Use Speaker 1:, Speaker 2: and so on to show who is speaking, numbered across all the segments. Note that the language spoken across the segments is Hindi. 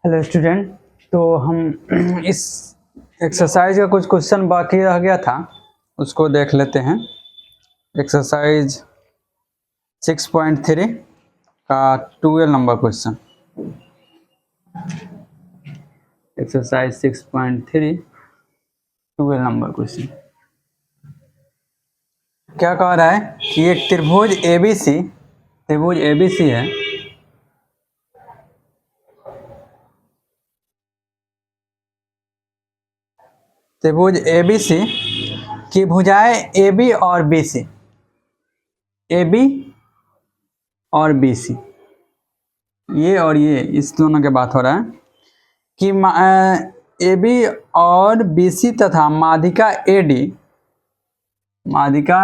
Speaker 1: हेलो स्टूडेंट, तो हम इस एक्सरसाइज का कुछ क्वेश्चन बाकी रह गया था, उसको देख लेते हैं। एक्सरसाइज 6.3 का 12 number question. Exercise 6.3 12 number question क्या कह रहा है कि एक त्रिभुज ABC है। त्रिभुज ABC की भुजाएं AB और BC, AB और BC, ये और ये इस दोनों के बात हो रहा है कि AB और BC तथा माध्यिका AD माध्यिका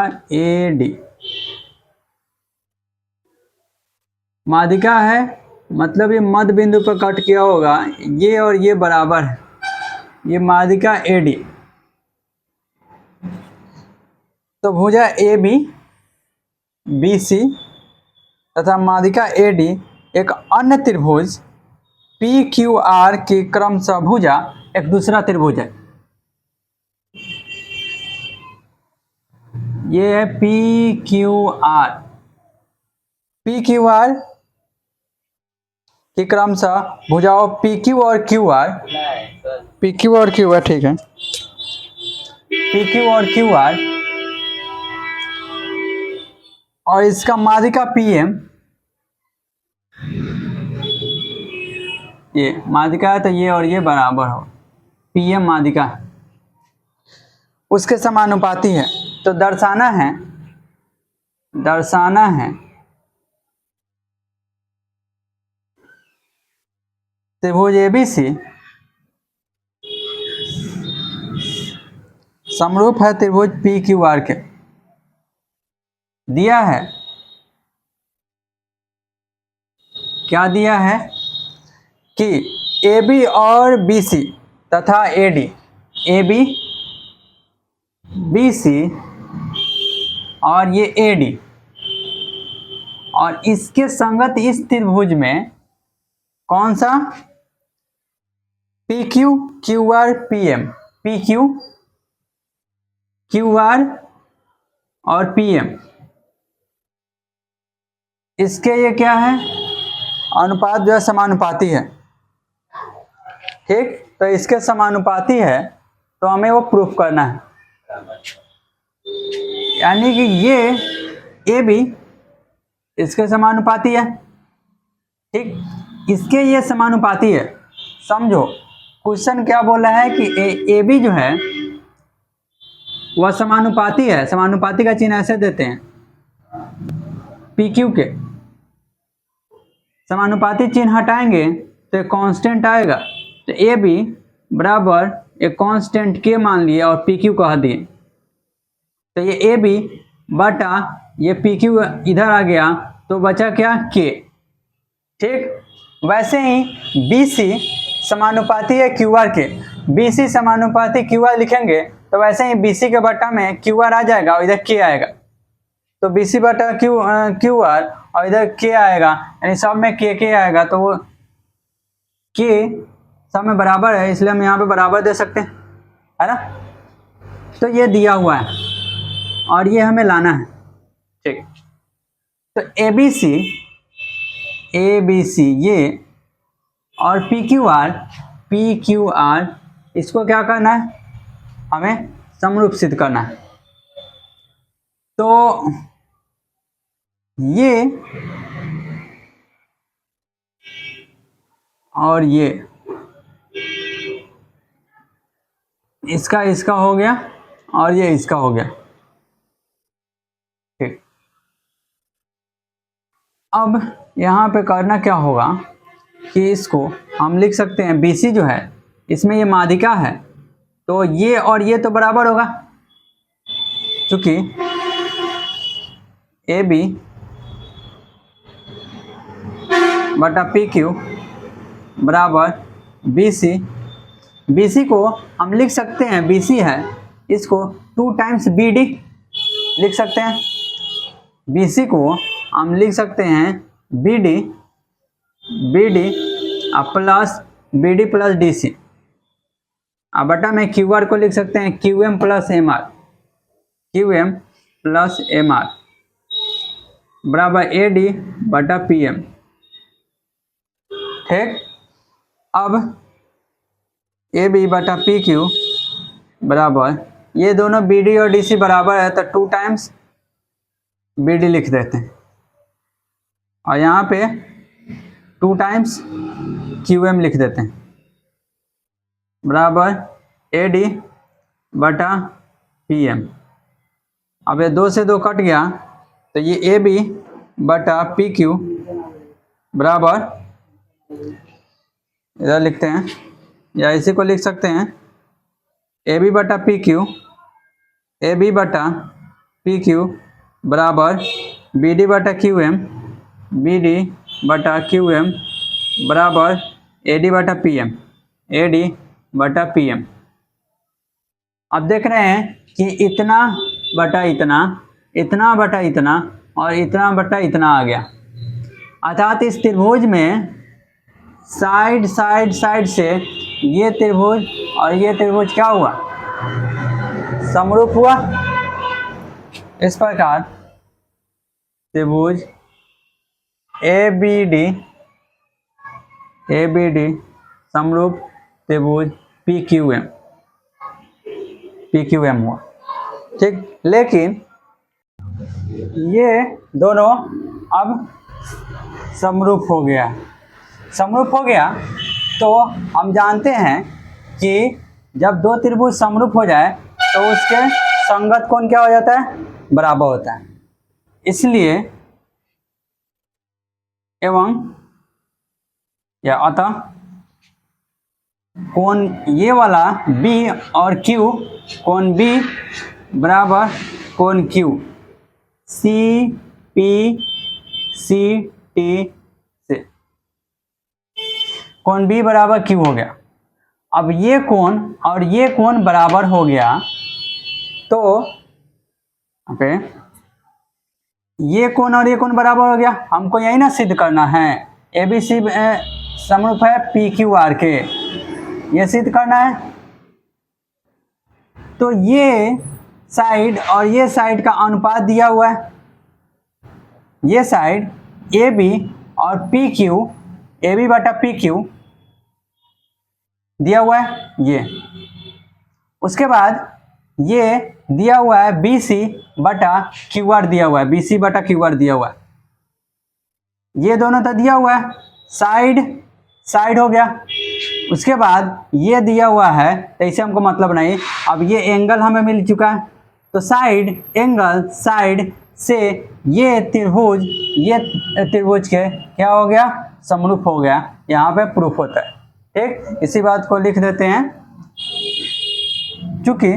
Speaker 1: है, मतलब ये मध्य बिंदु पर कट किया होगा, ये और ये बराबर है, ये माध्यिका AD। तो भुजा AB BC तथा माध्यिका AD एक अन्य त्रिभुज PQR की क्रमशः भुजा एक दूसरा त्रिभुज है। ये है PQR की क्रमशः भुजाओं PQ और QR, ठीक है, PQ और QR, और इसका माध्यिका PM, ये माध्यिका है तो ये और ये बराबर हो, PM माध्यिका है, उसके समानुपाती है। तो दर्शाना है त्रिभुज ABC समरूप है त्रिभुज PQR के। दिया है, क्या दिया है कि AB और BC तथा AD, AB BC और ये AD, और इसके संगत इस त्रिभुज में कौन सा PQ QR PM, PQ QR और PM, इसके ये क्या है, अनुपात जो है समानुपाती है। ठीक, तो इसके समानुपाती है तो हमें वो प्रूफ करना है, यानी कि ये AB इसके समानुपाती है। ठीक, इसके ये समानुपाती है। समझो क्वेश्चन क्या बोला है कि AB जो है वह समानुपाती है। समानुपाती का चिन्ह ऐसे देते हैं, PQ के समानुपाती चिन्ह हटाएंगे तो एक कांस्टेंट आएगा, तो AB बराबर एक कांस्टेंट K मान लिए और PQ कह दिए, तो ये AB बटा ये PQ इधर आ गया तो बचा क्या, K। ठीक, वैसे ही BC समानुपाती है QR के, BC समानुपाती QR लिखेंगे तो वैसे ही BC के बटा में QR आ जाएगा और इधर K आएगा, तो BC बटा QR और इधर K आएगा, यानी सब में K आएगा, तो वो K सब में बराबर है, इसलिए हम यहाँ पे बराबर दे सकते हैं, है ना। तो ये दिया हुआ है और ये हमें लाना है। ठीक, तो ABC ये और PQR इसको क्या करना है, हमें समरूप सिद्ध करना है। तो ये और ये इसका हो गया और ये इसका हो गया। ठीक, अब यहाँ पे करना क्या होगा कि इसको हम लिख सकते हैं, BC जो है इसमें ये माध्यिका है, तो ये और ये तो बराबर होगा, क्योंकि AB बटा PQ बराबर BC को हम लिख सकते हैं, BC है, इसको 2 टाइम्स BD लिख सकते हैं, BC को हम लिख सकते हैं BD plus B D plus D C. अब बटा में क्यू आर को लिख सकते हैं Q M plus M R, Q M plus M R बराबर ए डी बटा पी एम। ठीक, अब ए बी बटा पी क्यू बराबर, ये दोनों बी डी और डी सी बराबर है तो 2 टाइम्स बी डी लिख देते हैं और यहाँ पे 2 टाइम्स क्यू एम लिख देते हैं बराबर ए डी बटा पी एम। अब ये 2 से 2 कट गया तो ये ए बी बटा पी क्यू बराबर, इधर लिखते हैं या इसी को लिख सकते हैं ए बी बटा पी क्यू, ए बी बटा पी क्यू बराबर बी डी बटा क्यू एम, बी डी बटा क्यू एम बराबर ए डी बटा पी एम, ए डी बटा पी एम। अब देख रहे हैं कि इतना बटा इतना, इतना बटा इतना और इतना बटा इतना आ गया, अर्थात इस त्रिभुज में साइड साइड साइड से ये त्रिभुज और ये त्रिभुज क्या हुआ, समरूप हुआ। इस प्रकार त्रिभुज ए बी डी समरूप त्रिभुज पी क्यू एम हुआ। ठीक, लेकिन ये दोनों अब समरूप हो गया, समरूप हो गया तो हम जानते हैं कि जब 2 त्रिभुज समरूप हो जाए तो उसके संगत कोण क्या हो जाता है, बराबर होता है। इसलिए एवं या अतः कोण ये वाला B और Q, कोण B बराबर कोण Q C P C T से, कोण B बराबर Q हो गया। अब ये कोण और ये कोण बराबर हो गया तो पे ये कोण और ये कोण बराबर हो गया, हमको यही ना सिद्ध करना है, ए बी सी समरूप है पी क्यू आर के, ये सिद्ध करना है। तो ये साइड और ये साइड का अनुपात दिया हुआ है, ये साइड ए बी और पी क्यू, ए बी बटा पी क्यू दिया हुआ है ये। उसके बाद ये दिया हुआ है बी सी बटा क्यू आर दिया हुआ है, बी सी बटा क्यू आर दिया हुआ है, ये दोनों तो दिया हुआ है, साइड साइड हो गया। उसके बाद ये दिया हुआ है तो इसे हमको मतलब नहीं। अब ये एंगल हमें मिल चुका है तो साइड एंगल साइड से ये त्रिभुज के क्या हो गया, समरूप हो गया, यहाँ पे प्रूफ होता है। ठीक, इसी बात को लिख देते हैं, चूंकि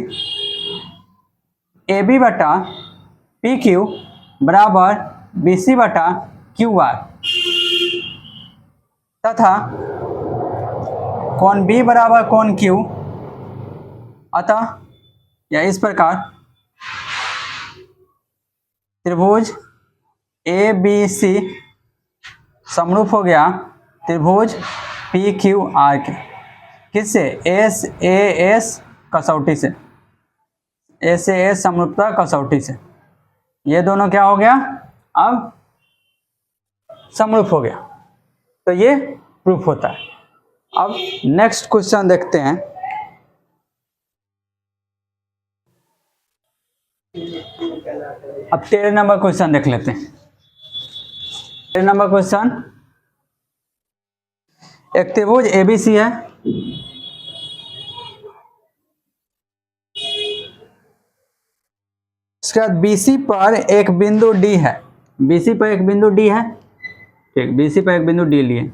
Speaker 1: ए बी बटा पी क्यू बराबर बी सी बटा क्यू आर तथा कोण B बराबर कोण Q, अतः या इस प्रकार त्रिभुज ए बी सी समरूप हो गया त्रिभुज पी क्यू आर के, किससे, एस ए एस कसौटी से, एस ए एस समरूपता कसौटी से, ये दोनों क्या हो गया, अब समरूप हो गया, तो ये प्रूफ होता है। अब नेक्स्ट क्वेश्चन देखते हैं। अब 13 नंबर क्वेश्चन देख लेते हैं। 13 नंबर क्वेश्चन, एक त्रिभुज एबीसी है, इसके बाद बीसी पर एक बिंदु डी है, बीसी पर एक बिंदु डी है, ठीक, बीसी पर एक बिंदु डी लिए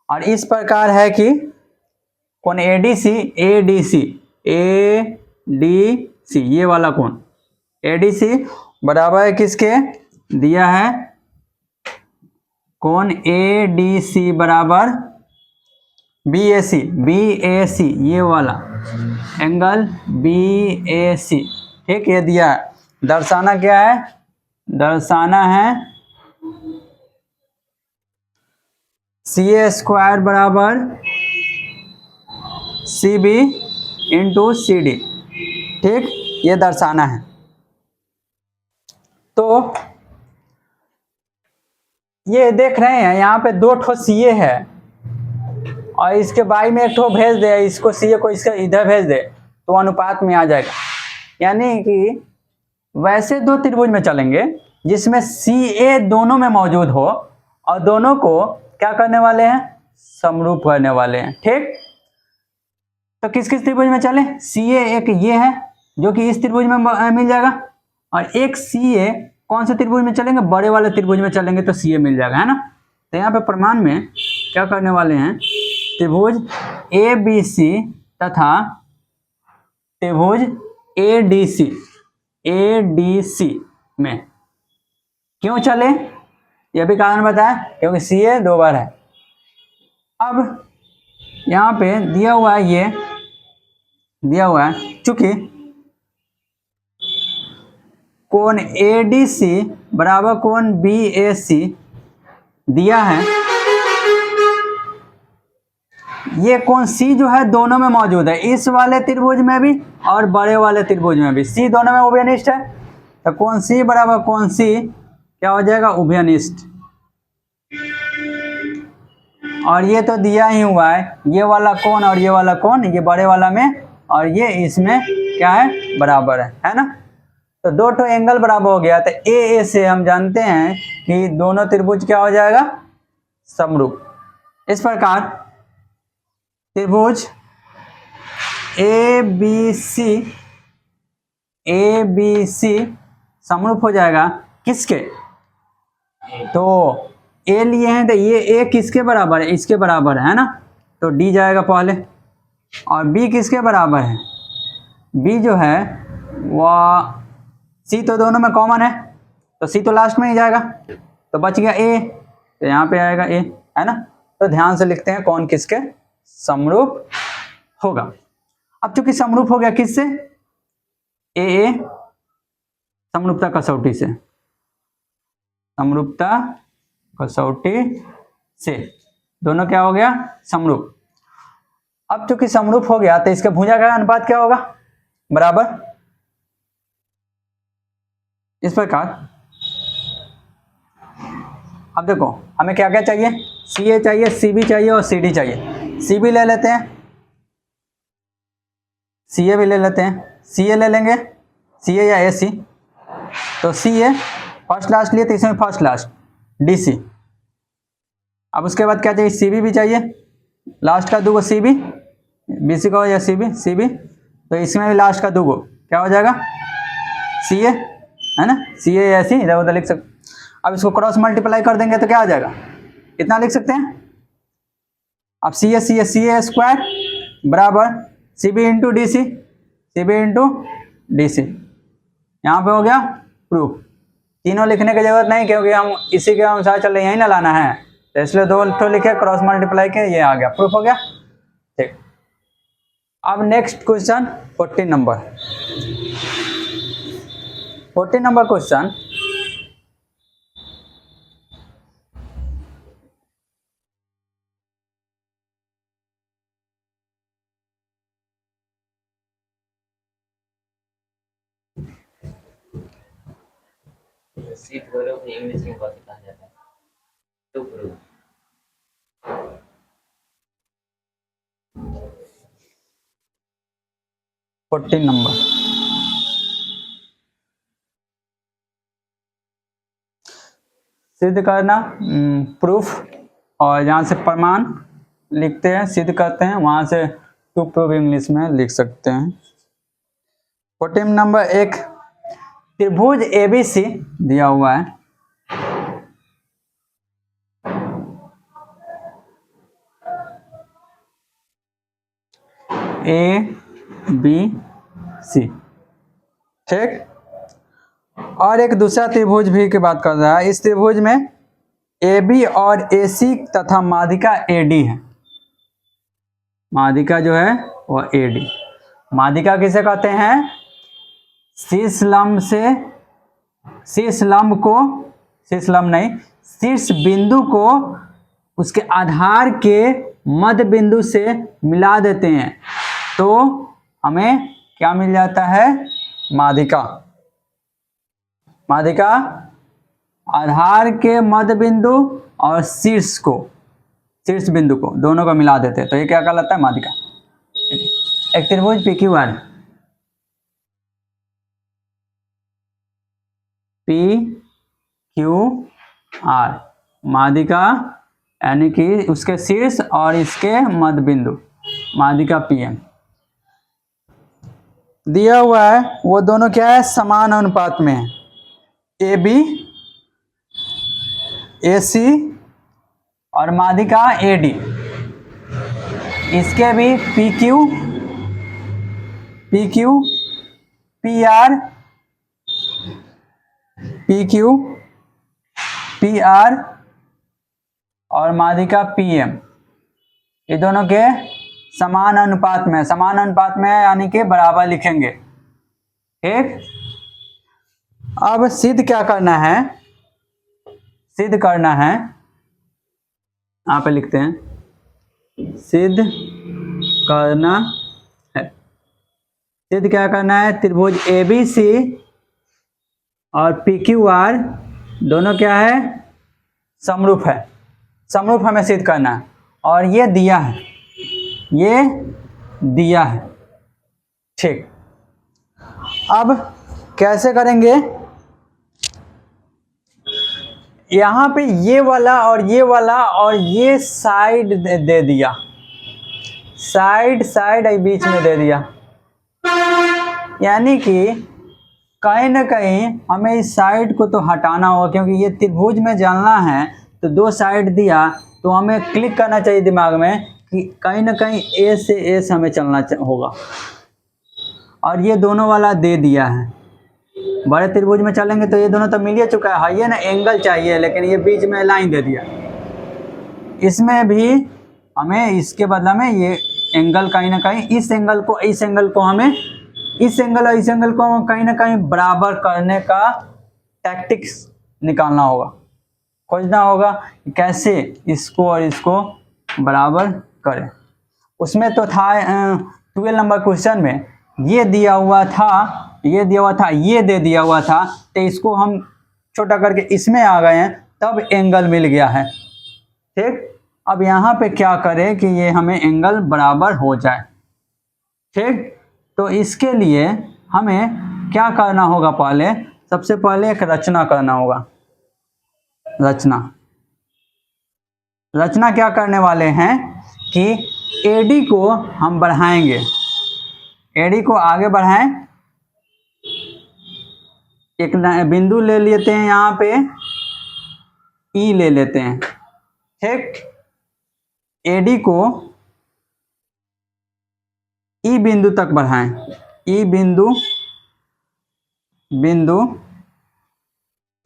Speaker 1: और इस प्रकार है कि कोण एडीसी एडीसी ये वाला कोण एडीसी बराबर है किसके, दिया है कोण एडीसी बराबर बीएसी ये वाला एंगल बीएसी, ठीक, ये दिया है। दर्शाना क्या है, दर्शाना है सी ए स्क्वायर बराबर C B into C D. ठीक, ये दर्शाना है। तो ये देख रहे हैं यहाँ पे 2 ठो सी ए है और इसके बाई में 1 ठो भेज दे, इसको सी ए को इसका इधर भेज दे तो अनुपात में आ जाएगा। यानी कि वैसे 2 त्रिभुज में चलेंगे जिसमें सी ए दोनों में मौजूद हो और दोनों को क्या करने वाले हैं, समरूप करने वाले हैं। ठीक, तो किस किस त्रिभुज में चले, सी ए एक ये है जो कि इस त्रिभुज में मिल जाएगा और एक सी ए कौन से त्रिभुज में चलेंगे, बड़े वाले त्रिभुज में चलेंगे तो सी ए मिल जाएगा, है ना। तो यहाँ पे प्रमाण में क्या करने वाले हैं, त्रिभुज ए बी सी तथा त्रिभुज ए डी सी में क्यों चले, यह भी कारण बताया, क्योंकि सी ए 2 बार है। अब यहाँ पे दिया हुआ है, ये दिया हुआ है चूंकि कोण ए डी सी बराबर कोण बी ए सी दिया है, ये कोण सी जो है दोनों में मौजूद है, इस वाले त्रिभुज में भी और बड़े वाले त्रिभुज में भी, सी दोनों में उभयनिष्ठ है। तो कोण सी बराबर कोण सी क्या हो जाएगा, उभयनिष्ठ। और ये तो दिया ही हुआ है, ये वाला कोण और ये वाला कोण, ये बड़े वाला में और ये इसमें क्या है, बराबर है ना। तो 2 ठो एंगल बराबर हो गया। तो ए से हम जानते हैं कि दोनों त्रिभुज क्या हो जाएगा, समरूप। इस प्रकार त्रिभुज ए बी सी समरूप हो जाएगा किसके, तो ए लिए हैं तो ये ए किसके बराबर है, इसके बराबर है ना, तो डी जाएगा पहले। और बी किसके बराबर है, बी जो है वह सी तो दोनों में कॉमन है तो सी तो लास्ट में ही जाएगा, तो बच गया ए, तो यहाँ पे आएगा ए, है ना। तो ध्यान से लिखते हैं कौन किसके समरूप होगा। अब चूंकि समरूप हो गया किससे, ए समरूपता कसौटी से, समरूपता कसौटी से दोनों क्या हो गया, समरूप। अब चूंकि समरूप हो गया तो इसके भुजा का अनुपात क्या होगा, बराबर। इस प्रकार अब देखो हमें क्या क्या चाहिए, सी ए चाहिए, सी बी चाहिए और सी डी चाहिए। सी बी ले लेते हैं, सी ए भी ले लेते हैं, सी ए ले लेंगे, सी ए या ए सी, तो सी ए फर्स्ट लास्ट लिए तो इसमें फर्स्ट लास्ट डी सी। अब उसके बाद क्या चाहिए, सी बी भी चाहिए, लास्ट का 2 गो सी बी, बी सी का या सी बी, तो इसमें भी लास्ट का 2 गो क्या हो जाएगा, सी ए, है ना। सी ए या सी इधर उधर लिख सकते। अब इसको क्रॉस मल्टीप्लाई कर देंगे तो क्या आ जाएगा, इतना लिख सकते हैं। अब सी ए स्क्वायर बराबर C B into D C, यहाँ पे हो गया प्रूफ। तीनों लिखने की जरूरत नहीं क्योंकि हम इसी के अनुसार चल रहे, यही ना लाना है, तो इसलिए 2 ठो लिखे, क्रॉस मल्टीप्लाई के, ये आ गया, प्रूफ हो गया। ठीक, अब next question 14 number question.
Speaker 2: Seat बोलो कि इंग्लिश में कैसे कहा जाता है, टू प्रूव।
Speaker 1: 14 नंबर सिद्ध करना, प्रूफ, और जहाँ से प्रमाण लिखते हैं सिद्ध करते हैं वहाँ से टू प्रूव इंग्लिश में लिख सकते हैं। 14 नंबर, एक त्रिभुज एबीसी दिया हुआ है, ए बी सी, ठीक। और एक दूसरा त्रिभुज भी की बात कर रहा है। इस त्रिभुज में ए बी और ए सी तथा माध्यिका ए डी है। माध्यिका जो है वो ए डी। माध्यिका किसे कहते हैं, शीर्ष लंब से, शीर्ष लंब को, शीर्ष लंब नहीं, शीर्ष बिंदु को उसके आधार के मध्य बिंदु से मिला देते हैं तो हमें क्या मिल जाता है, माध्यिका। माध्यिका आधार के मध्य बिंदु और शीर्ष बिंदु को दोनों को मिला देते हैं तो ये क्या कहलाता है, माध्यिका। एक त्रिभुज PQR, PQR माध्यिका यानी कि उसके शीर्ष और इसके मध्य बिंदु, माध्यिका PM दिया हुआ है। वो दोनों क्या है, समान अनुपात में है। AB AC और माध्यिका AD, इसके भी PQ PR और माध्यिका PM, ये दोनों के समान अनुपात में, समान अनुपात में यानी कि बराबर लिखेंगे। ठीक, अब सिद्ध क्या करना है, सिद्ध करना है, यहाँ पे लिखते हैं, सिद्ध करना है। सिद्ध क्या करना है, त्रिभुज ABC और PQR दोनों क्या है, समरूप है। समरूप हमें सिद्ध करना है और ये दिया है, ये दिया है। ठीक, अब कैसे करेंगे, यहाँ पे ये वाला और ये वाला और ये साइड दे दिया, साइड बीच में दे दिया, यानी कि कहीं ना कहीं हमें इस साइड को तो हटाना होगा क्योंकि ये त्रिभुज में जाना है तो दो साइड दिया तो हमें क्लिक करना चाहिए दिमाग में कि कहीं ना कहीं A से S हमें चलना होगा। और ये दोनों वाला दे दिया है, बड़े त्रिभुज में चलेंगे तो ये दोनों तो मिल ही चुका है, ये ना एंगल चाहिए लेकिन ये बीच में लाइन दे दिया। इसमें भी हमें इसके बदला में ये एंगल कहीं ना कहीं इस एंगल को हमें इस एंगल और इस एंगल को कहीं ना कहीं बराबर करने का टैक्टिक्स निकालना होगा, खोजना होगा कैसे इसको और इसको बराबर करें। उसमें तो था 12 नंबर क्वेश्चन में ये दिया हुआ था, ये दे दिया हुआ था तो इसको हम छोटा करके इसमें आ गए हैं तब एंगल मिल गया है। ठीक, अब यहाँ पे क्या करें कि ये हमें एंगल बराबर हो जाए। ठीक, तो इसके लिए हमें क्या करना होगा, पहले सबसे पहले एक रचना करना होगा। रचना क्या करने वाले हैं कि AD को हम बढ़ाएंगे, AD को आगे बढ़ाएं, एक बिंदु ले लेते हैं यहाँ पे E ले लेते हैं। ठीक, AD को E बिंदु तक बढ़ाएं, E बिंदु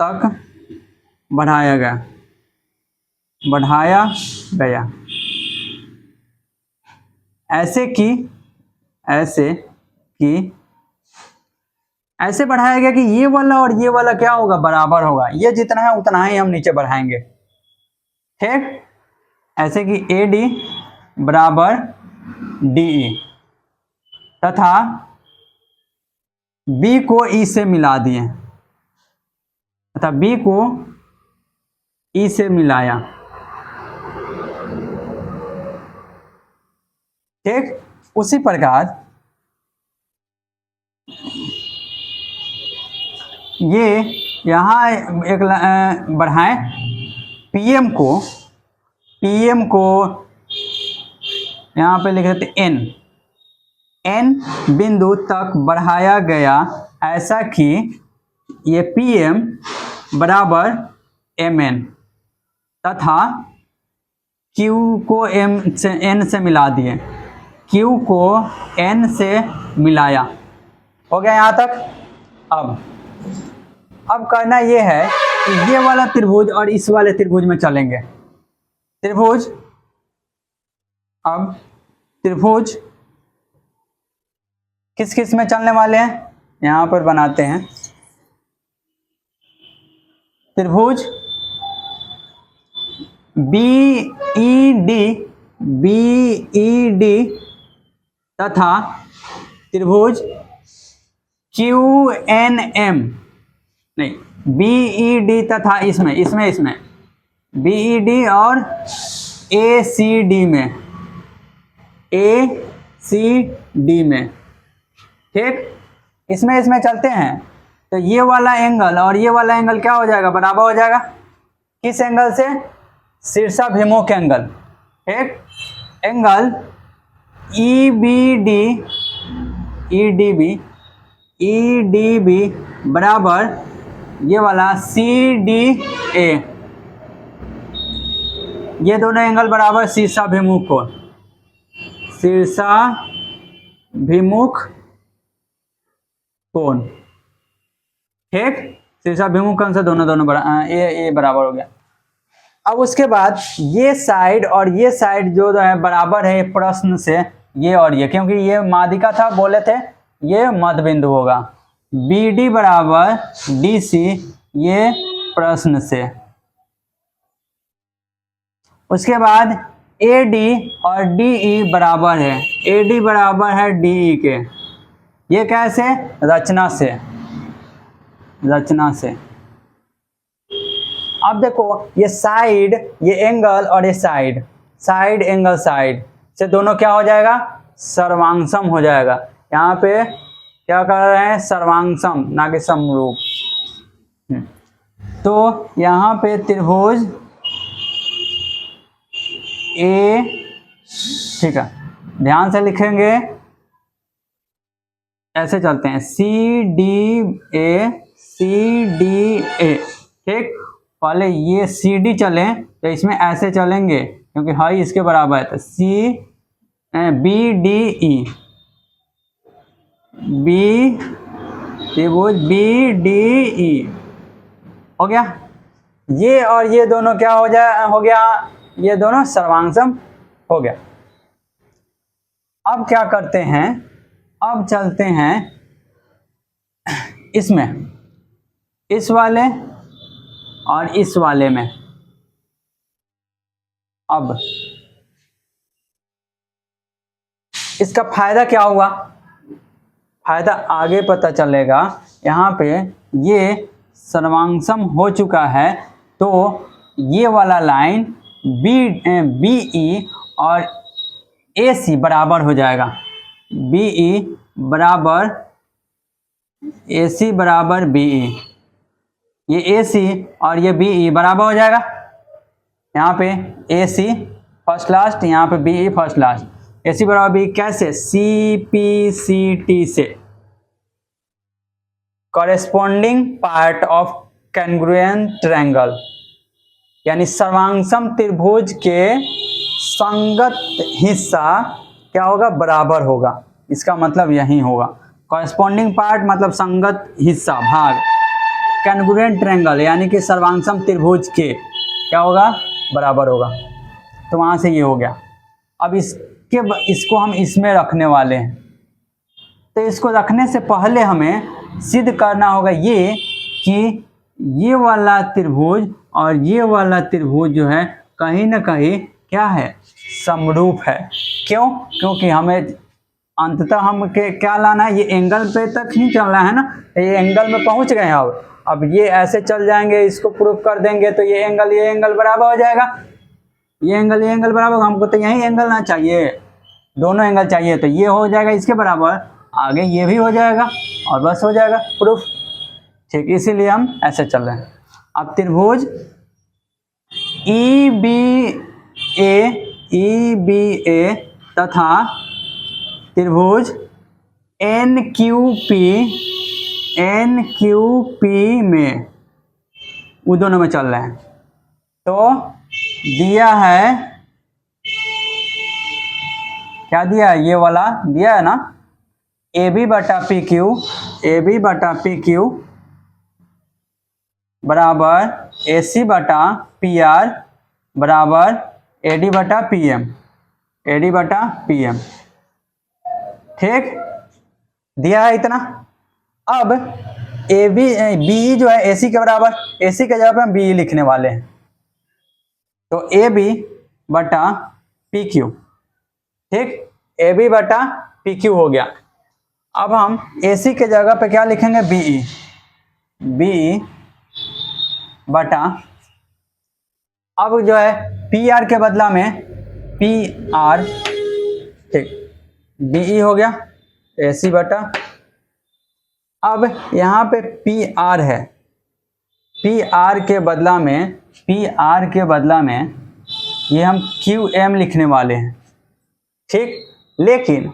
Speaker 1: तक बढ़ाया गया। ऐसे बढ़ाया गया कि ये वाला और ये वाला क्या होगा, बराबर होगा। ये जितना है उतना ही हम नीचे बढ़ाएंगे। ठीक, ऐसे कि AD बराबर DE तथा B को E से मिला दिए तथा B को E से मिलाया। ठीक, उसी प्रकार ये यहाँ एक बढ़ाएं, PM को यहाँ पे लिख देते N बिंदु तक बढ़ाया गया, ऐसा कि ये PM बराबर MN तथा Q को N से मिला दिए, Q को N से मिलाया। हो गया यहाँ तक। अब करना ये है कि ये वाला त्रिभुज और इस वाले त्रिभुज में चलेंगे। त्रिभुज किस किस में चलने वाले हैं, यहाँ पर बनाते हैं। त्रिभुज BED BED तथा त्रिभुज QNM, नहीं BED तथा इसमें BED और ACD में, ठीक। इसमें चलते हैं तो ये वाला एंगल और ये वाला एंगल क्या हो जाएगा, बराबर हो जाएगा। किस एंगल से, शीर्षाभिमुख एंगल, ठीक। एंगल EDB बराबर ये वाला CDA, ये दोनों एंगल बराबर शीर्षाभिमुख कोण, ठीक। शीर्षाभिमुख कोण से दोनों ये बराबर हो गया। अब उसके बाद ये साइड और ये साइड जो है बराबर है प्रश्न से, ये और ये, क्योंकि ये माध्यिका था, बोले थे ये मध्य बिंदु होगा। BD बराबर DC, ये प्रश्न से। उसके बाद AD और DE बराबर है, AD बराबर है DE के, ये कैसे, रचना से। अब देखो ये साइड, ये एंगल और ये साइड एंगल साइड से दोनों क्या हो जाएगा, सर्वांगसम हो जाएगा। यहाँ पे क्या कर रहे हैं, सर्वांगसम, ना कि समरूप। तो यहाँ पे त्रिभुज A, ठीक है, ध्यान से लिखेंगे, ऐसे चलते हैं CDA, ठीक। पहले ये CD चले तो इसमें ऐसे चलेंगे क्योंकि हाई इसके बराबर है, तो त्रिभुज BDE हो गया। ये और ये दोनों क्या हो गया, ये दोनों सर्वांगसम हो गया। अब क्या करते हैं, अब चलते हैं इसमें, इस वाले और इस वाले में। अब इसका फायदा क्या हुआ, फायदा आगे पता चलेगा। यहाँ पे ये सर्वांगसम हो चुका है, तो ये वाला लाइन BE और AC बराबर हो जाएगा। BE बराबर AC बराबर BE, ये AC और ये BE बराबर हो जाएगा। यहाँ पे AC फर्स्ट लास्ट, यहाँ पे BE फर्स्ट लास्ट। AC बराबर BE कैसे, CPCT से, corresponding part of congruent triangle, यानी सर्वांगसम त्रिभुज के संगत हिस्सा क्या होगा, बराबर होगा। इसका मतलब यही होगा, कॉरेस्पॉन्डिंग पार्ट मतलब संगत हिस्सा, भाग, कैंग्रुएंट ट्रायंगल यानी कि सर्वांगसम त्रिभुज के क्या होगा, बराबर होगा। तो वहां से ये हो गया। अब इसको हम इसमें रखने वाले हैं, तो इसको रखने से पहले हमें सिद्ध करना होगा ये कि ये वाला त्रिभुज और ये वाला त्रिभुज जो है कहीं ना कहीं क्या है, समरूप है। क्यों, क्योंकि हमें अंततः हम क्या लाना है, ये एंगल पे तक ही चलना है ना, ये एंगल में पहुंच गए हैं। अब ये ऐसे चल जाएंगे, इसको प्रूफ कर देंगे तो ये एंगल बराबर हो जाएगा, ये एंगल बराबर होगा। हमको तो यही एंगल ना चाहिए, दोनों एंगल चाहिए, तो ये हो जाएगा इसके बराबर, आगे ये भी हो जाएगा और बस हो जाएगा प्रूफ, ठीक। इसीलिए हम ऐसे चल रहे हैं। अब त्रिभुज EBA तथा त्रिभुज NQP में, वो दोनों में चल रहे हैं। तो दिया है, क्या दिया है, ये वाला दिया है ना, AB बटा PQ बराबर AC बटा PR बराबर AD बटा PM, ठीक, दिया है इतना। अब BE जो है AC के बराबर, AC के जगह पे हम BE लिखने वाले हैं, तो AB बटा पी क्यू, ठीक, ए बी बटा पी क्यू हो गया। अब हम ए सी के जगह पे क्या लिखेंगे, बीई, बीई बटा, अब जो है पी आर के बदला में पी आर, ठीक, बीई हो गया ए सी बटा, अब यहाँ पे पी आर है, पी आर के बदला में, पी आर के बदला में ये हम क्यू एम लिखने वाले हैं, ठीक। लेकिन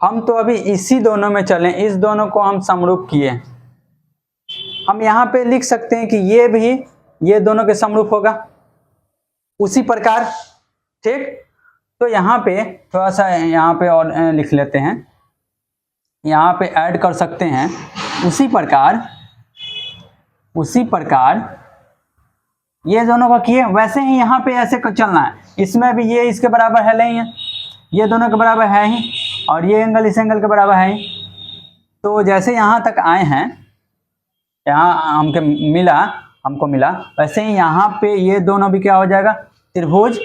Speaker 1: हम तो अभी इसी दोनों में चलें, इस दोनों को हम समरूप किए, हम यहाँ पे लिख सकते हैं कि ये भी ये दोनों के समरूप होगा उसी प्रकार, ठीक। तो यहाँ पे थोड़ा सा यहाँ पे और लिख लेते हैं, यहाँ पे ऐड कर सकते हैं, उसी प्रकार ये दोनों का किए, वैसे ही यहाँ पे ऐसे चलना है, इसमें भी ये इसके बराबर है नहीं है, ये दोनों के बराबर है ही, और ये एंगल इस एंगल के बराबर है ही। तो जैसे यहाँ तक आए हैं, यहाँ हमको मिला, वैसे ही यहाँ पे ये दोनों भी क्या हो जाएगा, त्रिभुज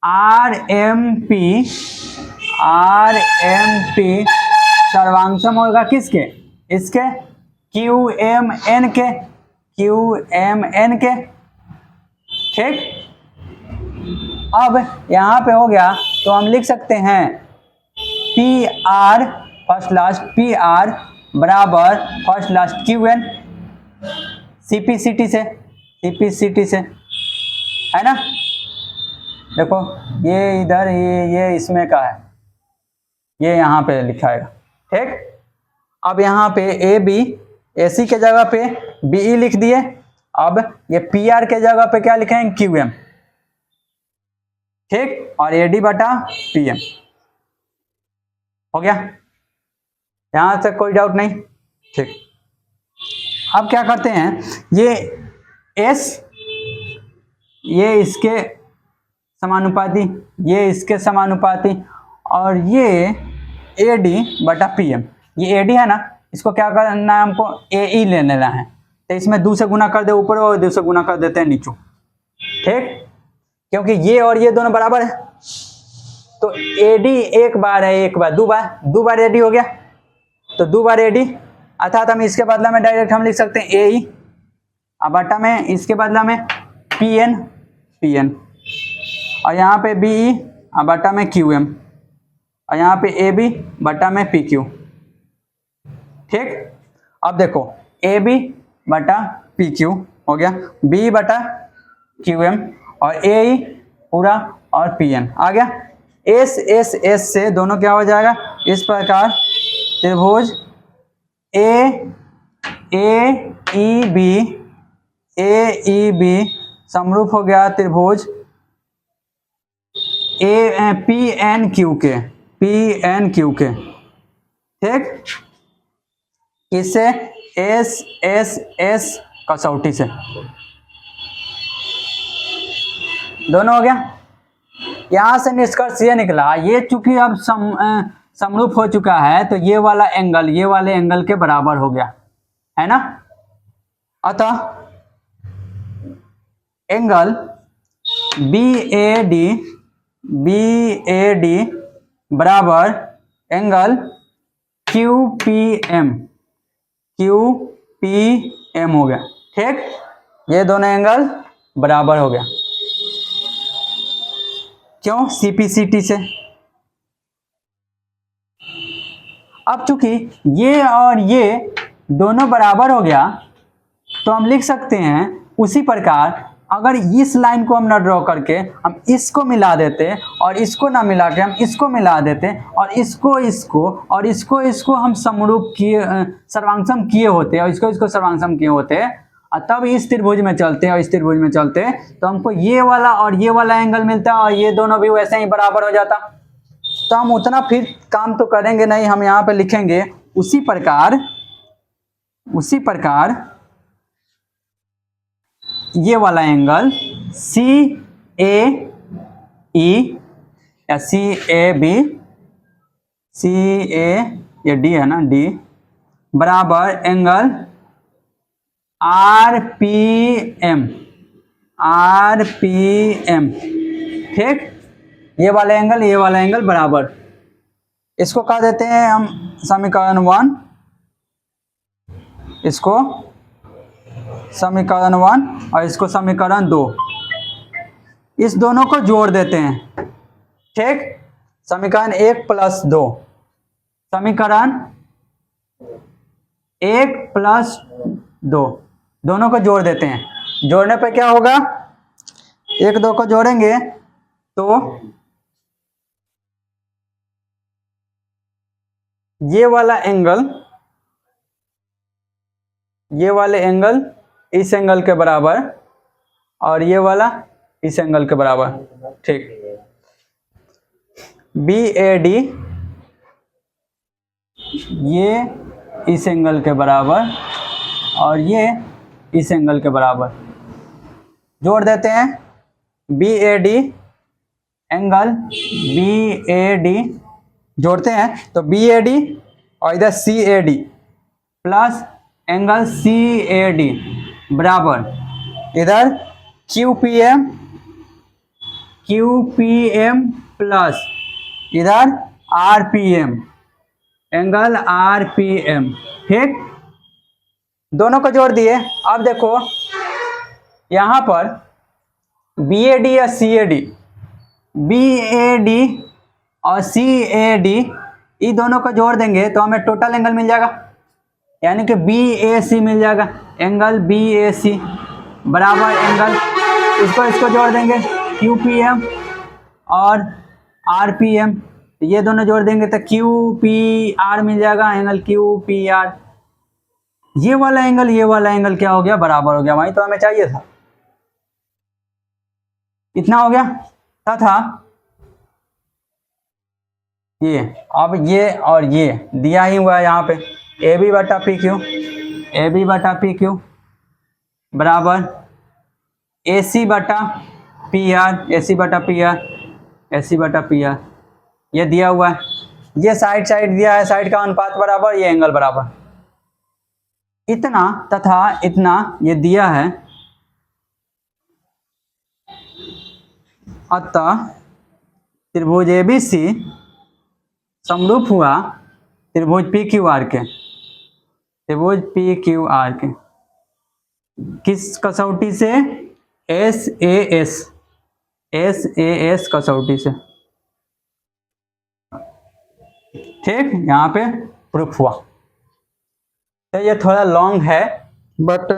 Speaker 1: आर एम पी सर्वांगसम होगा किसके, इसके क्यू एम एन के, ठीक। अब यहाँ पे हो गया तो हम लिख सकते हैं P R first last, P R बराबर first last Q N, CPCT से, है ना। देखो ये इधर ये इसमें का है, ये यहाँ पे लिखा है, ठीक। अब यहाँ पे ए बी, ए सी के जगह पे बीई लिख दिए, अब ये पी आर के जगह पे क्या लिखेंगे, क्यू एम, ठीक, और ए डी बटा पी एम हो गया। यहां तक कोई डाउट नहीं, ठीक। अब क्या करते हैं, ये एस ये इसके समानुपाती, ये इसके समानुपाती, और ये ए डी बटा पी एम, ये ए डी है ना, इसको क्या करना है, हमको ए ई ले लेना है, तो इसमें 2 से गुना कर दे ऊपर और 2 से गुना कर देते हैं नीचे, ठीक, क्योंकि ये और ये दोनों बराबर है। तो एडी एक बार है, एक बार, दो बार एडी हो गया, तो 2 बार एडी, अर्थात हम इसके बदला में डायरेक्ट हम लिख सकते हैं ए ई, अब बटा में इसके बदला में पी एन, और यहाँ पे बी ई, अब बटा में क्यू एम, और यहाँ पे ए बी बटा में पी क्यू, ठीक। अब देखो ए बी बटा पी क्यू हो गया, बी बटा क्यू एम, और ए ई पूरा, और पी एन आ गया। एस से दोनों क्या हो जाएगा, इस प्रकार त्रिभुज ए ई बी समरूप हो गया त्रिभुज पी एन क्यू के, ठीक। इससे एस कसौटी से दोनों हो गया। यहां से निष्कर्ष ये निकला, ये चूंकि अब समरूप हो चुका है, तो ये वाला एंगल ये वाले एंगल के बराबर हो गया, है ना। अतः एंगल बी ए डी बराबर एंगल क्यू पी एम हो गया, ठीक। ये दोनों एंगल बराबर हो गया, क्यों, सीपीसीटी से। अब चूंकि ये और ये दोनों बराबर हो गया, तो हम लिख सकते हैं उसी प्रकार, अगर इस लाइन को हम ना ड्रॉ करके हम इसको मिला देते, और इसको ना मिला के हम इसको मिला देते, और इसको हम समरूप किए, सर्वांगसम किए होते, और इसको सर्वांगसम किए होते, और तब इस त्रिभुज में चलते और इस त्रिभुज में चलते, तो हमको ये वाला और ये वाला एंगल मिलता, और ये दोनों भी वैसे ही बराबर हो जाता। तो हम उतना फिर काम तो करेंगे नहीं, हम यहाँ पे लिखेंगे उसी प्रकार ये वाला एंगल सी ए ई या सी ए बी, सी ए ये डी है ना, डी बराबर एंगल आर पी RPM। ठीक, ये वाला एंगल बराबर, इसको कह देते हैं हम समीकरण 1, इसको समीकरण 1 और इसको समीकरण 2, इस दोनों को जोड़ देते हैं। ठीक, समीकरण 1 + 2, समीकरण 1 + 2 दोनों को जोड़ देते हैं। जोड़ने पे क्या होगा, 1 2 को जोड़ेंगे तो ये वाला एंगल इस एंगल के बराबर और ये वाला इस एंगल के बराबर। ठीक, BAD ये इस एंगल के बराबर और ये इस एंगल के बराबर। जोड़ देते हैं BAD, एंगल BAD जोड़ते हैं तो BAD और इधर CAD प्लस एंगल CAD बराबर इधर QPM प्लस इधर RPM, एंगल RPM। ठीक, दोनों को जोड़ दिए। अब देखो यहाँ पर BAD या BAD और CAD ये दोनों को जोड़ देंगे तो हमें टोटल एंगल मिल जाएगा, यानी कि BAC मिल जाएगा। एंगल BAC बराबर एंगल, इसको जोड़ देंगे QPM और RPM, ये दोनों जोड़ देंगे तो QPR मिल जाएगा, एंगल QPR। ये वाला एंगल क्या हो गया, बराबर हो गया। वही तो हमें चाहिए था, इतना हो गया तथा ये, अब ये और ये दिया ही हुआ है यहाँ पे, AB बटा PQ बराबर AC बटा PR, ये दिया हुआ है। ये साइड दिया है, साइड का अनुपात बराबर, ये एंगल बराबर। इतना तथा इतना ये दिया है, अतः त्रिभुज ABC समरूप हुआ त्रिभुज PQR के किस कसौटी से, SAS कसौटी से। ठीक, यहाँ पे प्रूफ हुआ। तो ये थोड़ा लॉन्ग है, बट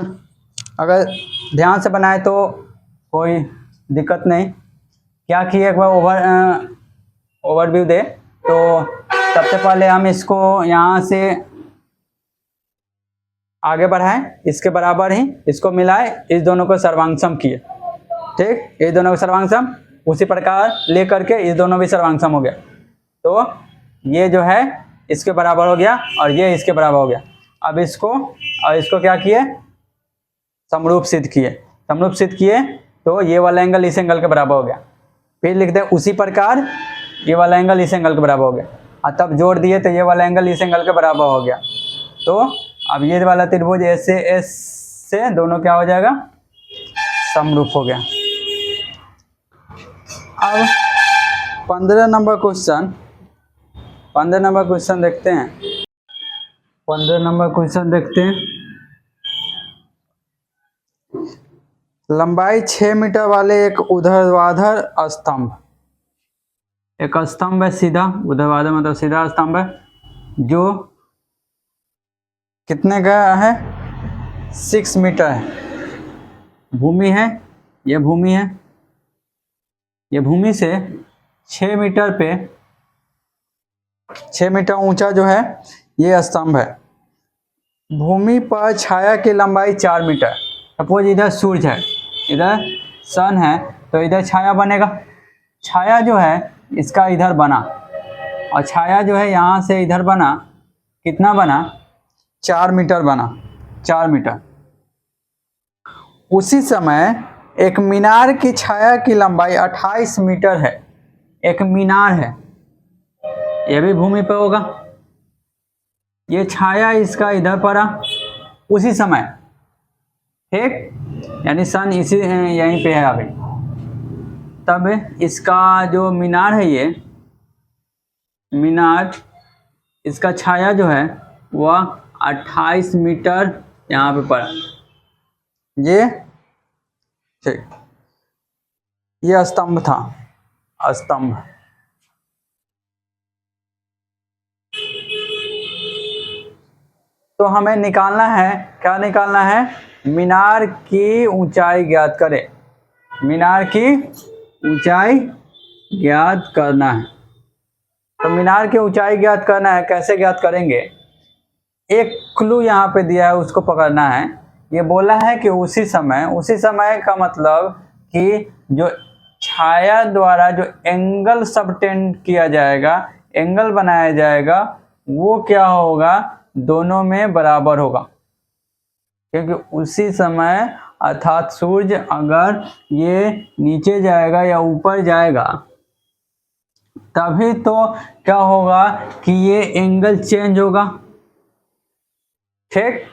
Speaker 1: अगर ध्यान से बनाए तो कोई दिक्कत नहीं। क्या किए, एक बार ओवरव्यू दे तो सबसे पहले हम इसको यहाँ से आगे बढ़ाएं, इसके बराबर ही इसको मिलाए, इस दोनों को सर्वांगसम किए। ठीक, इस दोनों को सर्वांगसम, उसी प्रकार लेकर के इस दोनों भी सर्वांगसम हो गया, तो ये जो है इसके बराबर हो गया और ये इसके बराबर हो गया। अब इसको क्या किए, समरूप सिद्ध किए तो ये वाला एंगल इस एंगल के बराबर हो गया। फिर लिखते हैं उसी प्रकार ये वाला एंगल इस एंगल के बराबर हो गया, और तब जोड़ दिए तो ये वाला एंगल इस एंगल के बराबर हो गया। तो अब ये वाला त्रिभुज SAS से दोनों क्या हो जाएगा, समरूप हो गया। अब 15 नंबर क्वेश्चन देखते हैं। 15 नंबर क्वेश्चन देखते हैं। लंबाई 6 मीटर वाले एक ऊर्ध्वाधर स्तंभ, एक स्तंभ है सीधा, ऊर्ध्वाधर मतलब सीधा स्तंभ है, जो कितने का है, 6 मीटर है। भूमि है, ये भूमि से 6 मीटर पे, 6 मीटर ऊंचा जो है ये स्तंभ है। भूमि पर छाया की लंबाई 4 मीटर। सपोज इधर सूर्य है, इधर सन है, तो इधर छाया बनेगा। छाया जो है इसका इधर बना, और छाया जो है यहाँ से इधर बना, कितना बना, 4 मीटर बना, 4 मीटर। उसी समय एक मीनार की छाया की लंबाई 28 मीटर है। एक मीनार है, ये भी भूमि पर होगा। ये छाया इसका इधर पड़ा, उसी समय ठीक, यानी सन इसी यहीं पे है अभी। तब इसका जो मीनार है, ये मीनार, इसका छाया जो है वह 28 मीटर यहाँ पे पड़ा। ये ठीक, ये स्तंभ था, स्तंभ। तो हमें निकालना है, क्या निकालना है? मीनार की ऊंचाई ज्ञात करें। मीनार की ऊंचाई ज्ञात करना है। तो मीनार की ऊंचाई ज्ञात करना है, कैसे ज्ञात करेंगे? एक क्लू यहाँ पे दिया है, उसको पकड़ना है। ये बोला है कि उसी समय का मतलब कि जो छाया द्वारा जो एंगल सबटेंड किया जाएगा, एंगल बनाया जाएगा, वो क्या होगा? दोनों में बराबर होगा। क्योंकि उसी समय अर्थात सूर्य अगर ये नीचे जाएगा या ऊपर जाएगा, तभी तो क्या होगा कि ये एंगल चेंज होगा। ठीक,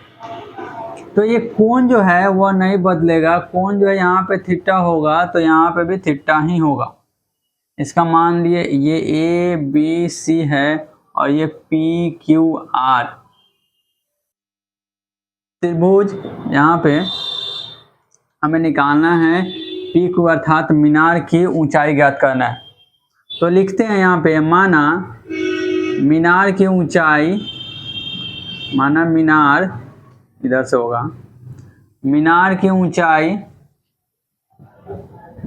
Speaker 1: तो ये कोण जो है वह नहीं बदलेगा। कोण जो है यहाँ पे थीटा होगा, तो यहाँ पे भी थीटा ही होगा। इसका मान लिए ये ए बी सी है और ये पी क्यू आर त्रिभुज। यहाँ पे हमें निकालना है पी क्यू, अर्थात मीनार की ऊंचाई ज्ञात करना है। तो लिखते हैं यहाँ पे, माना मीनार की ऊंचाई, माना मीनार इधर से होगा, मीनार की ऊंचाई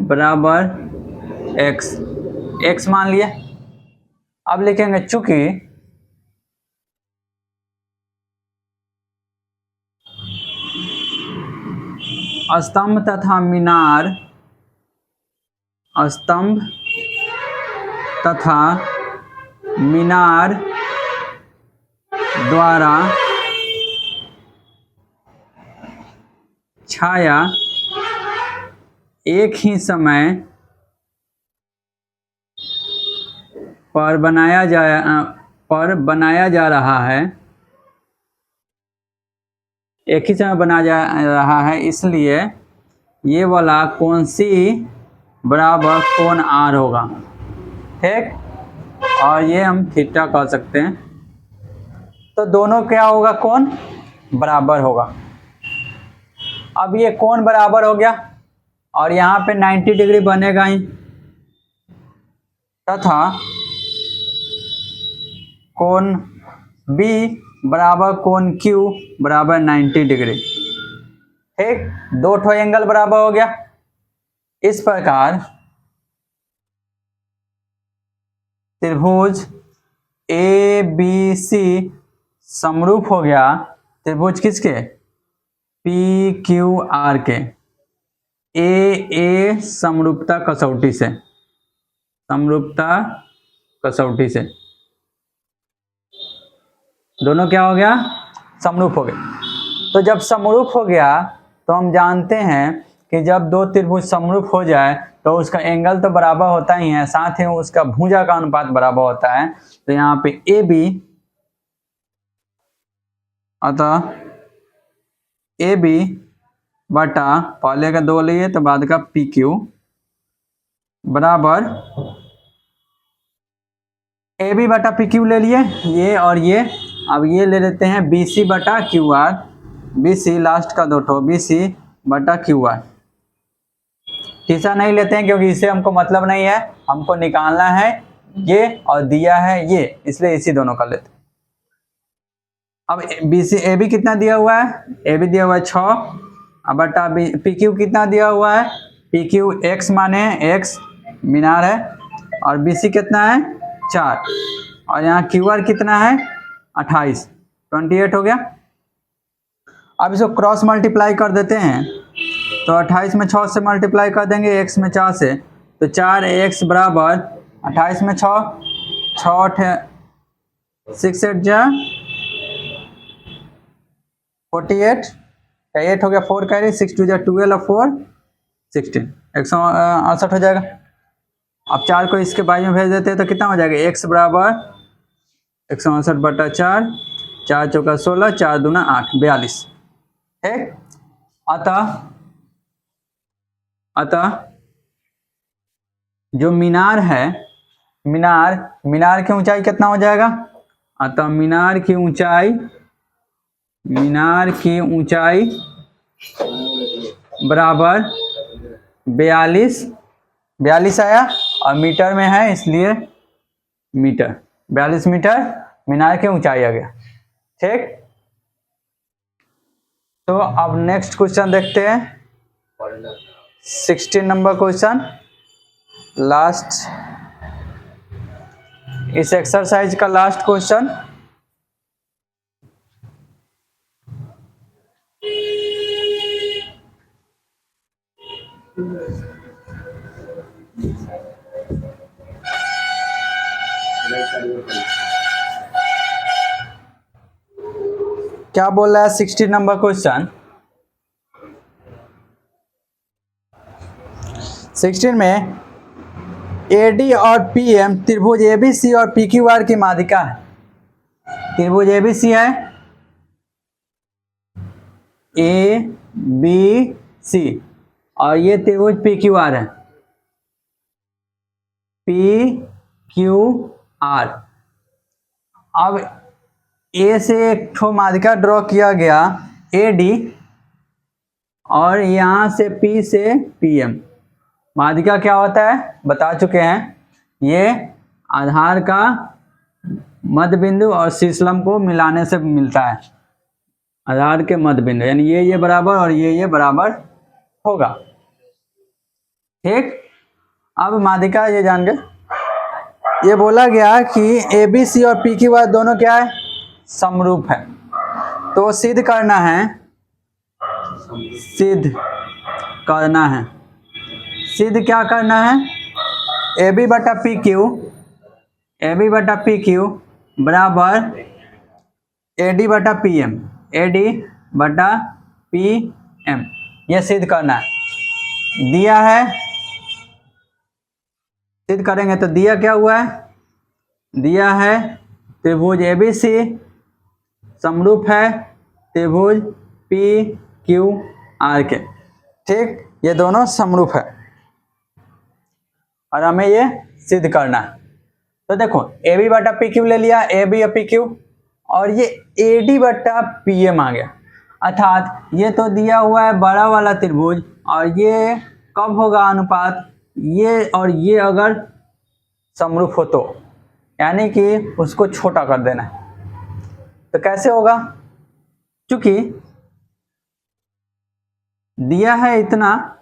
Speaker 1: बराबर एक्स, एक्स मान लिए। अब लिखेंगे चूंकि स्तंभ तथा मीनार, स्तंभ तथा मीनार द्वारा छाया एक ही समय पर बनाया जा रहा है, एक ही समय बनाया जा रहा है, इसलिए ये वाला कोण सी बराबर कोण आर होगा। ठीक, और ये हम थीटा कह सकते हैं। तो दोनों क्या होगा? कोण बराबर होगा। अब ये कोण बराबर हो गया और यहाँ पे 90 डिग्री बनेगा ही, तथा कोण बी बराबर कोण क्यू बराबर 90 डिग्री। ठीक, दो ठो एंगल बराबर हो गया। इस प्रकार त्रिभुज ए बी सी समरूप हो गया त्रिभुज किसके? पी क्यू आर के। ए समरूपता कसौटी से, समरूपता कसौटी से दोनों क्या हो गया? समरूप हो गए। तो जब समरूप हो गया तो हम जानते हैं कि जब दो त्रिभुज समरूप हो जाए तो उसका एंगल तो बराबर होता ही है, साथ ही उसका भुजा का अनुपात बराबर होता है। तो यहाँ पे ए बी, अतः ए बी बटा पहले का 2 लिए तो बाद का पी क्यू बराबर ए बी बटा पी क्यू ले लिए, ये और ये। अब ये ले लेते हैं बी सी बटा Q R, B C last का 2 ठो, बी सी बटा क्यू आर। तीसरा नहीं लेते हैं क्योंकि इससे हमको मतलब नहीं है, हमको निकालना है ये और दिया है ये, इसलिए इसी दोनों का लेते हैं। अब बी सी ए बी कितना दिया हुआ है? ए बी दिया हुआ है 6, अब बटा पी क्यू कितना दिया हुआ है? पी क्यू एक्स माने एक्स मीनार है, और बी सी कितना है? 4, और यहाँ क्यू आर कितना है? 28, 28 हो गया। अब इसको क्रॉस मल्टीप्लाई कर देते हैं, तो 28 में 6 से मल्टीप्लाई कर देंगे, x में 4 से, तो 4x बराबर 28 में 6, 6 8 जा 48, 8 हो गया, 4 कैरी, 6 2 जा 12 और 4 16, 168 हो जाएगा। अब 4 को इसके बाजू में भेज देते हैं तो कितना हो जाएगा? x बराबर 168 बटा 4, 4 चौका 16, 4 दूना 8, 42। ठीक, अतः जो मीनार है, मीनार की ऊंचाई कितना हो जाएगा? अतः मीनार की ऊंचाई बराबर 42 आया, और मीटर में है इसलिए मीटर, 42 मीटर मीनार की ऊंचाई आ गया। ठीक, तो अब नेक्स्ट क्वेश्चन देखते हैं, 16 नंबर क्वेश्चन, लास्ट इस एक्सरसाइज का लास्ट क्वेश्चन। क्या बोल रहा है 16 नंबर क्वेश्चन? 16 में एडी और पीएम त्रिभुज एबीसी और पीक्यूआर की माध्यिका है। त्रिभुज एबीसी है, ए बी सी, और ये त्रिभुज पीक्यूआर है, पी क्यू आर। अब ए से एक ठो माध्यिका ड्रॉ किया गया ए डी, और यहां से पी से पीएम। माध्यिका क्या होता है बता चुके हैं, ये आधार का मध्य बिंदु और शीर्षलंब को मिलाने से मिलता है। आधार के मध्य बिंदु यानी ये बराबर और ये बराबर होगा। ठीक, अब माध्यिका ये जान गए, ये बोला गया कि ए बी सी और पी क्यू आर दोनों क्या है? समरूप है। तो सिद्ध करना है, सिद्ध क्या करना है? ए बी बटा पी क्यू बराबर ए डी बटा पी एम, ये सिद्ध करना है। दिया है, सिद्ध करेंगे तो दिया क्या हुआ है? दिया है त्रिभुज एबीसी समरूप है त्रिभुज पी क्यू आर के। ठीक, ये दोनों समरूप है और हमें ये सिद्ध करना है। तो देखो ए बी बटा पी क्यू ले लिया, ए बी और पी क्यू, और ये ए डी बटा पी एम आ गया। अर्थात ये तो दिया हुआ है बड़ा वाला त्रिभुज, और ये कब होगा अनुपात? ये और ये अगर समरूप हो तो, यानी कि उसको छोटा कर देना है। तो कैसे होगा? क्योंकि दिया है इतना,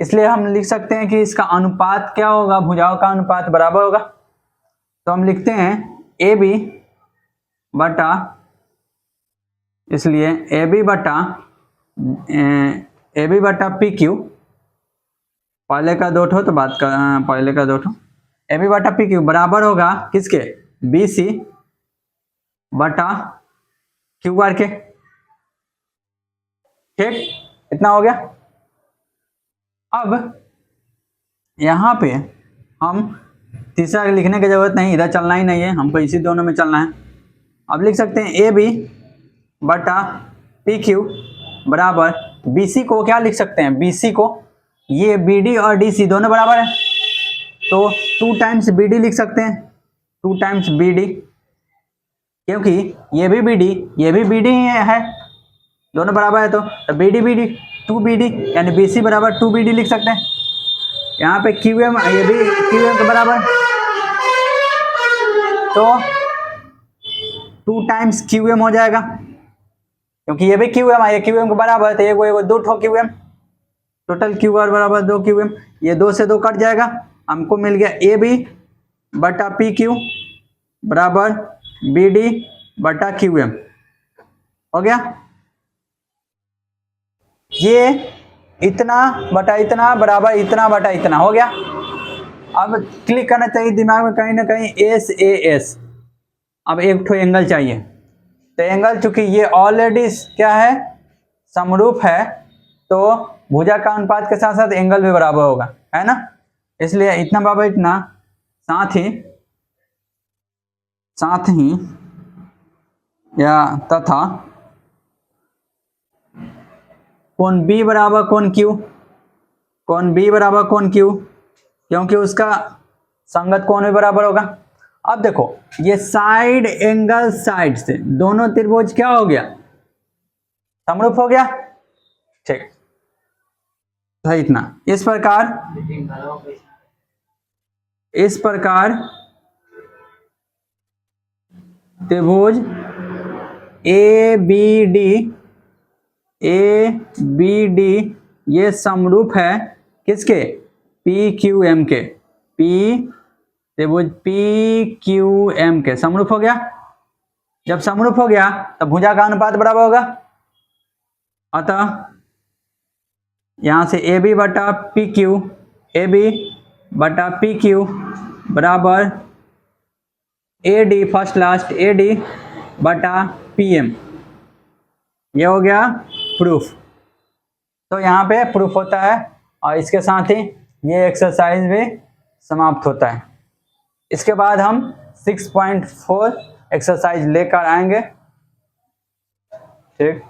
Speaker 1: इसलिए हम लिख सकते हैं कि इसका अनुपात क्या होगा? भुजाओं का अनुपात बराबर होगा। तो हम लिखते हैं ए बी बटा, इसलिए ए बी बटा पी क्यू, पहले का दो ठो तो बात का पहले का दो ठो, ए बी बटा पी क्यू बराबर होगा किसके? बी सी बटा क्यू आर के। ठीक, इतना हो गया। अब यहाँ पे हम तीसरा लिखने की जरूरत नहीं, इधर चलना ही नहीं है, हमको इसी दोनों में चलना है। अब लिख सकते हैं ए बी बटा पी क्यू बराबर बी सी को क्या लिख सकते हैं? बी सी को, ये बी डी और डी सी दोनों बराबर है, तो 2 टाइम्स बी डी लिख सकते हैं, 2 टाइम्स बी डी, क्योंकि ये भी बी डी ही है, दोनों बराबर है। तो बी डी 2 बी डी, यानी बी सी बराबर 2 बी डी लिख सकते हैं। यहाँ पे क्यू एम, ये भी क्यू एम के बराबर, तो 2 टाइम्स क्यू एम हो जाएगा, क्योंकि ये भी क्यू एम है, ये क्यू एम के बराबर है, तो ये 2 ठो Q M, total Q R बराबर 2 क्यू एम। ये 2 से 2 कट जाएगा, हमको मिल गया ए बी बटा पी क्यू बराबर बी डी बटा क्यू एम, हो गया। ये इतना बटा इतना बराबर इतना बटा इतना हो गया। अब क्लिक करना चाहिए दिमाग में कहीं ना कहीं एस ए एस। अब एक ठो एंगल चाहिए, तो एंगल चूंकि ये ऑलरेडी क्या है? समरूप है, तो भुजा का अनुपात के साथ साथ एंगल भी बराबर होगा, है ना? इसलिए इतना बराबर इतना, साथ ही या तथा कोण बी बराबर कोण क्यू, कोण बी बराबर कोण क्यू, क्योंकि उसका संगत कोण भी बराबर होगा। अब देखो ये साइड एंगल साइड से दोनों त्रिभुज क्या हो गया, समरूप हो गया। ठीक, तो इतना। इस प्रकार त्रिभुज ए बी डी ये समरूप है किसके, पी क्यू एम के, त्रिभुज पी क्यू एम के समरूप हो गया। जब समरूप हो गया तब भुजा का अनुपात बराबर होगा। अतः यहां से ए बी बटा पी क्यू, ए बी बटा पी क्यू बराबर A D first last A D बटा पी एम, ये हो गया प्रूफ। तो यहाँ पे प्रूफ होता है और इसके साथ ही ये एक्सरसाइज भी समाप्त होता है। इसके बाद हम 6.4 एक्सरसाइज लेकर आएंगे। ठीक।